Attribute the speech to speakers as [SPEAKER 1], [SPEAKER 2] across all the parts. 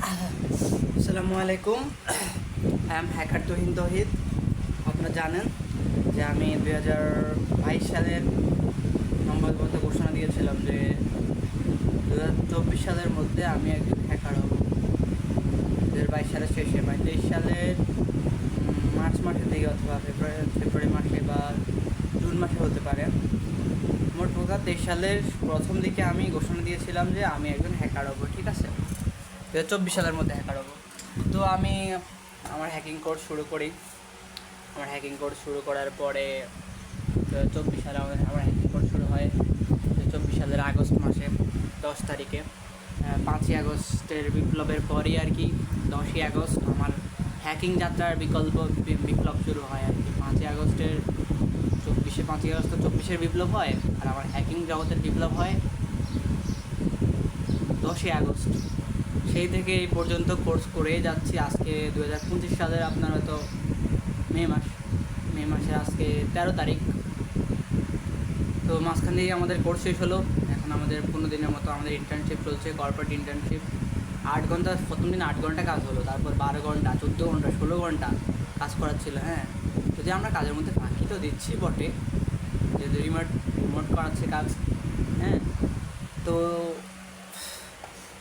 [SPEAKER 1] আসসালামু আলাইকুম। I am hacker তহিদ। আপনারা জানেন যে আমি 2022 সালের সংবাদপত্রে ঘোষণা দিয়েছিলাম যে 2024 সালের মধ্যে আমি একজন হ্যাকার হব। 2022 সালের শেষে, 23 সালের মার্চ মাসের দিকে অথবা ফেব্রুয়ারি মাসে বা জুন মাসে হতে পারে। মোট কথা 23 সালের প্রথম দিকে আমি ঘোষণা দিয়েছিলাম যে আমি একজন হ্যাকার হব, ঠিক আছে। 2024 সালের মধ্যে হ্যাকার হব। তো আমি আমার হ্যাকিং কোর্স শুরু করি। আমার হ্যাকিং কোর্স শুরু করার পরে 2024 সালে আমার হ্যাকিং কোর্স শুরু হয় 2024 সালের আগস্ট মাসে 10 তারিখে। 5ই আগস্টের বিপ্লবের পরই আর কি 10ই আগস্ট আমার হ্যাকিং যাত্রার বিপ্লব শুরু হয় আর কি। 5ই আগস্টের 5ই আগস্ট তো 24-এর বিপ্লব হয়, আর আমার হ্যাকিং জগতের বিপ্লব হয় 10ই আগস্ট। সেই থেকে এই পর্যন্ত কোর্স করেই যাচ্ছি। আজকে 2025 সালের আপনার হয়তো মে মাসে আজকে 13 তারিখ। তো মাঝখান থেকে আমাদের কোর্স শেষ হলো। এখন আমাদের 15 দিনের মতো আমাদের ইন্টার্নশিপ চলছে, কর্পোরেট ইন্টার্নশিপ। 8 ঘন্টা, প্রথম দিন 8 ঘন্টা কাজ হলো, তারপর 12 ঘন্টা, 14 ঘন্টা, 16 ঘন্টা কাজ করার ছিল। হ্যাঁ, যদি আমরা কাজের মধ্যে ফাঁকি তো দিচ্ছি বটে, যেহেতু রিমোট করাচ্ছে কাজ। হ্যাঁ, তো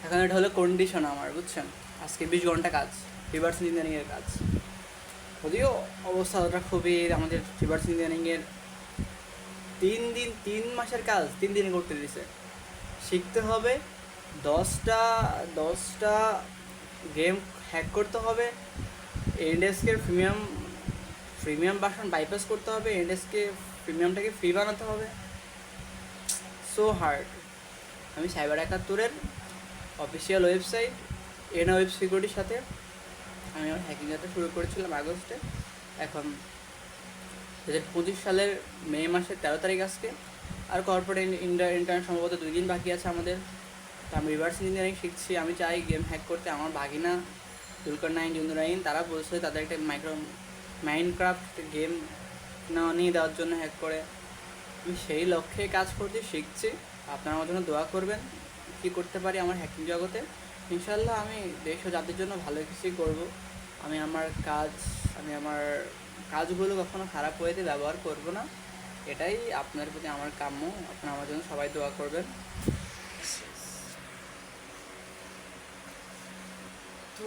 [SPEAKER 1] এখন এটা হলো কন্ডিশন আমার, বুঝছেন। আজকে 20 ঘন্টা কাজ, রিভার্স ইঞ্জিনিয়ারিংয়ের কাজ। যদিও অবস্থা খুবই, আমাদের রিভার্স ইঞ্জিনিয়ারিংয়ের 3 মাসের কাজ 3 দিনে করতে দিছে। শিখতে হবে 10টা গেম হ্যাক করতে হবে, এনডেস্কের প্রিমিয়াম ভার্সন বাইপাস করতে হবে, এনডেস্কে প্রিমিয়ামটাকে ফ্রি বানাতে হবে। So hard. আমি সাইবার 71-এর অফিসিয়াল ওয়েবসাইট এনা ওয়েব সিকিউরিটির সাথে আমি আমার হ্যাকিং যাত্রা শুরু করেছিলাম আগস্টে। এখন 2025 সালের মে মাসের 13 তারিখ আজকে। আর কর্পোরেট ইন্টার্ন সম্ভবত 2 দিন বাকি আছে আমাদের। তো আমি রিভার্স ইঞ্জিনিয়ারিং শিখছি। আমি চাই গেম হ্যাক করতে। আমার ভাগিনা জুলকারনাইন জুন্দুরাইন তারা বলছে তাদের একটা মাইনক্রাফট গেম নিয়ে দেওয়ার জন্য হ্যাক করে। আমি সেই লক্ষ্যে কাজ করছি, শিখছি। আপনারা আমার জন্য দোয়া করবেন কী করতে পারি আমার হ্যাকিং জগতে। ইনশাল্লাহ আমি দেশ ও জাতির জন্য ভালো কিছুই করব। আমি আমার কাজগুলো কখনো খারাপ ওয়েতে ব্যবহার করব না। এটাই আপনার প্রতি আমার কাম্য। আপনারা আমার জন্য সবাই দোয়া করবেন। তো